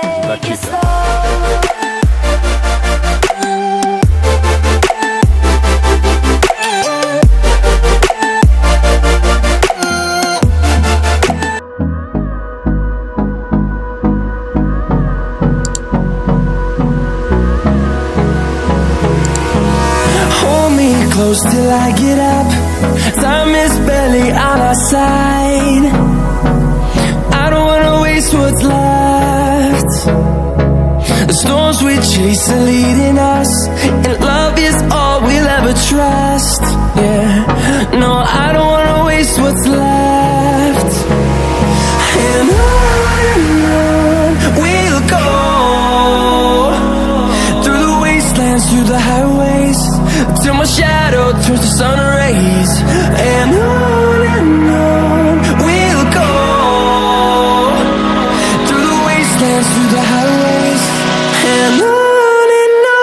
take it slow. Close till I get up. Time is barely on our side. I don't wanna waste what's left. The storms we chase are leading us, and love is all we'll ever trust. Yeah, no, I don't wanna waste what's left. And on we'll go, through the wastelands, through the highways, till my shadow turns to sun rays. And on we'll go, through the wastelands, through the highways, and on we'll go.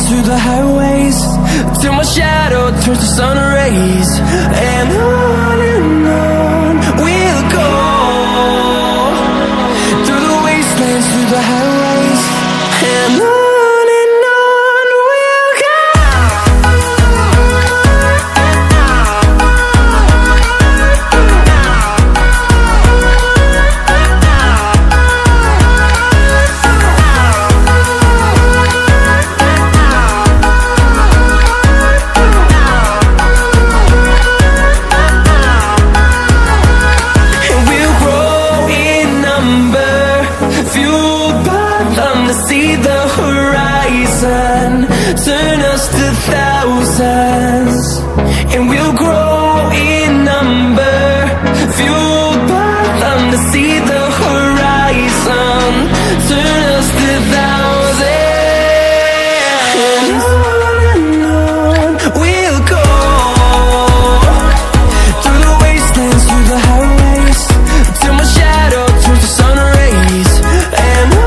Through the highways, till my shadow turns to sun rays. And on we'll go, through the wastelands, through the highways, and on we'll go. See the horizon turn us to thousands, and we'll grow in number, fueled by them. To see the horizon turn us to thousands, and on we'll go, through the wastelands, through the highways, till my shadow turns to sun rays. And on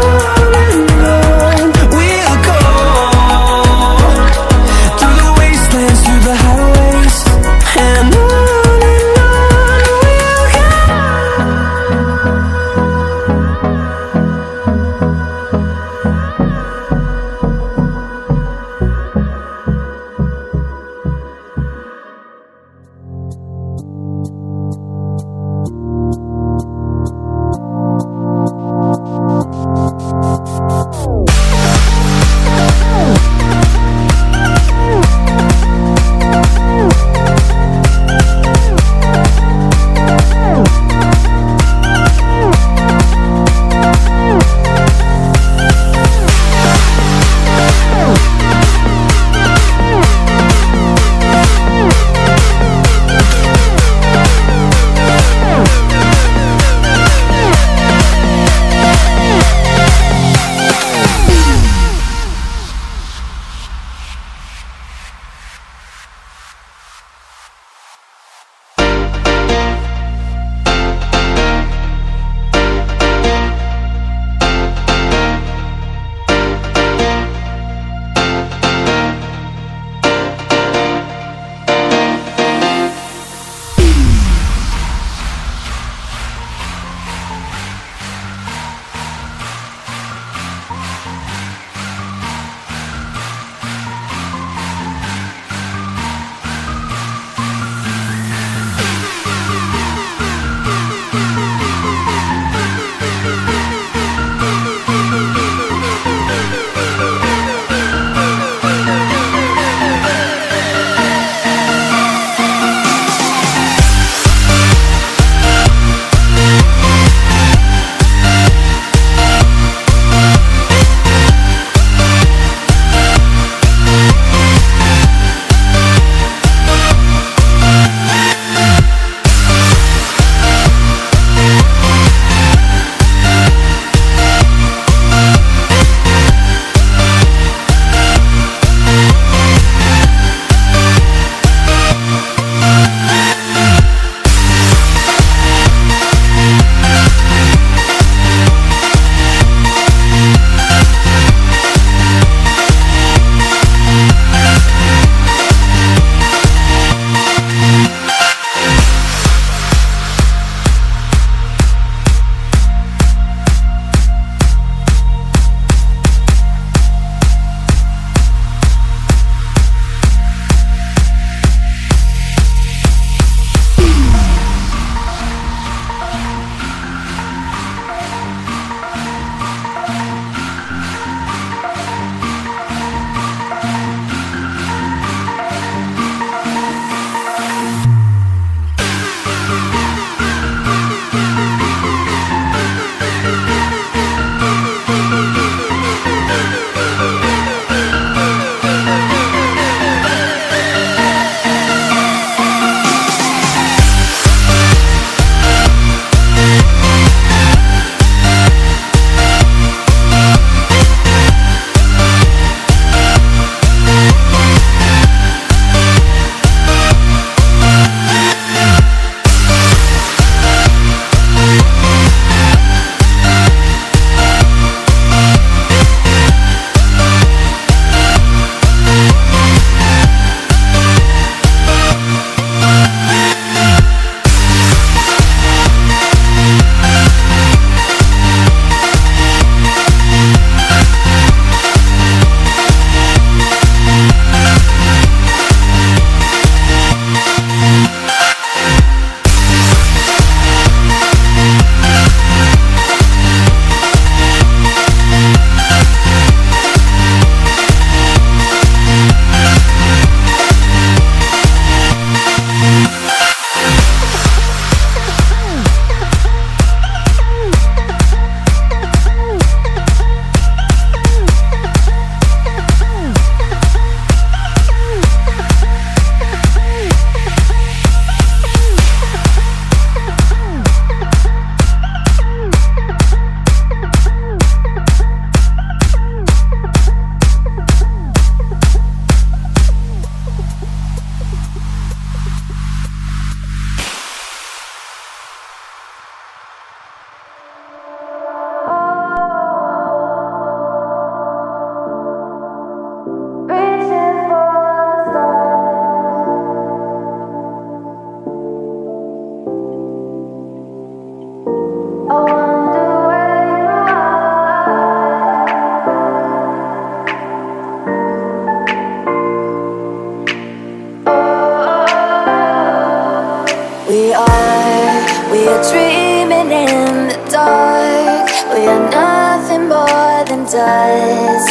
skies.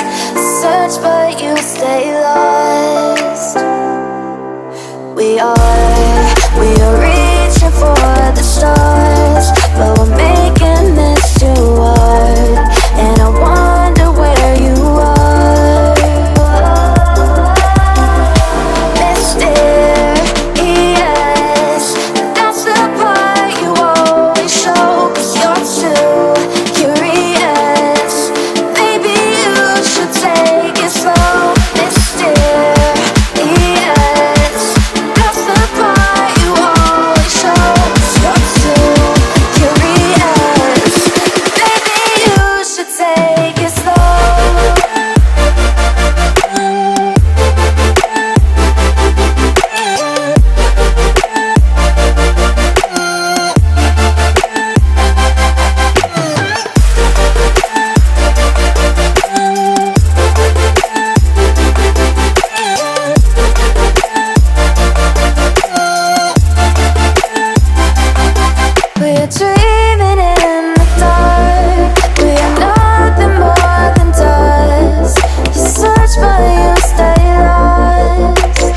Search but you stay lost. We are reaching for the stars, but we're making this too hard. And I wonder where you are. Mysterious, that's the part you always show. 'Cause you're too curious. Maybe you should take it slow. Mysterious, that's the part you always show. 'Cause you're too curious. Maybe you should take it slow. We're dreaming in the dark. We are nothing more than dust. You search but you stay lost.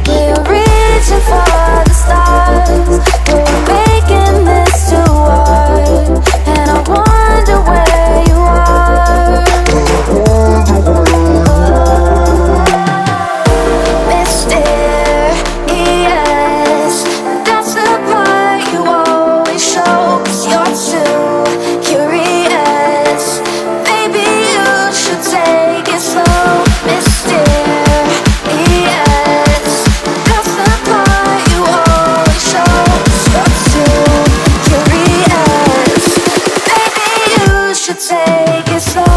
We are reaching for the stars, but we're making this too hard. And I wonder where you are. Mysterious, that's the part you always show. 'Cause you're too curious. Maybe you should take it slow. Mysterious, that's the part you always show. 'Cause you're too curious. Maybe you should take it slow.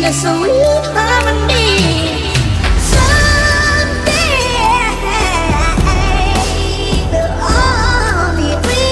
a sweet harmony. Someday we'll all be free.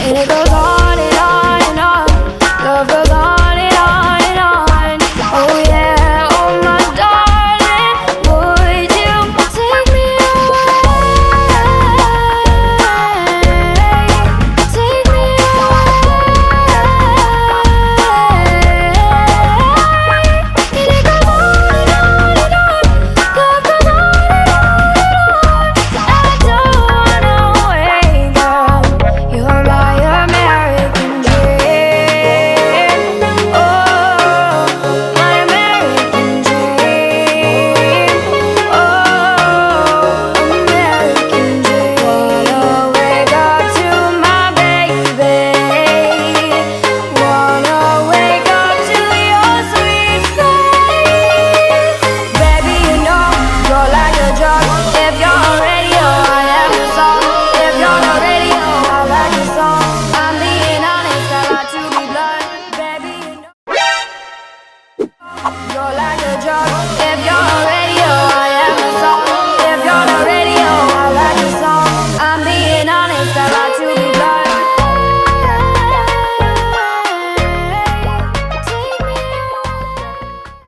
And it goes on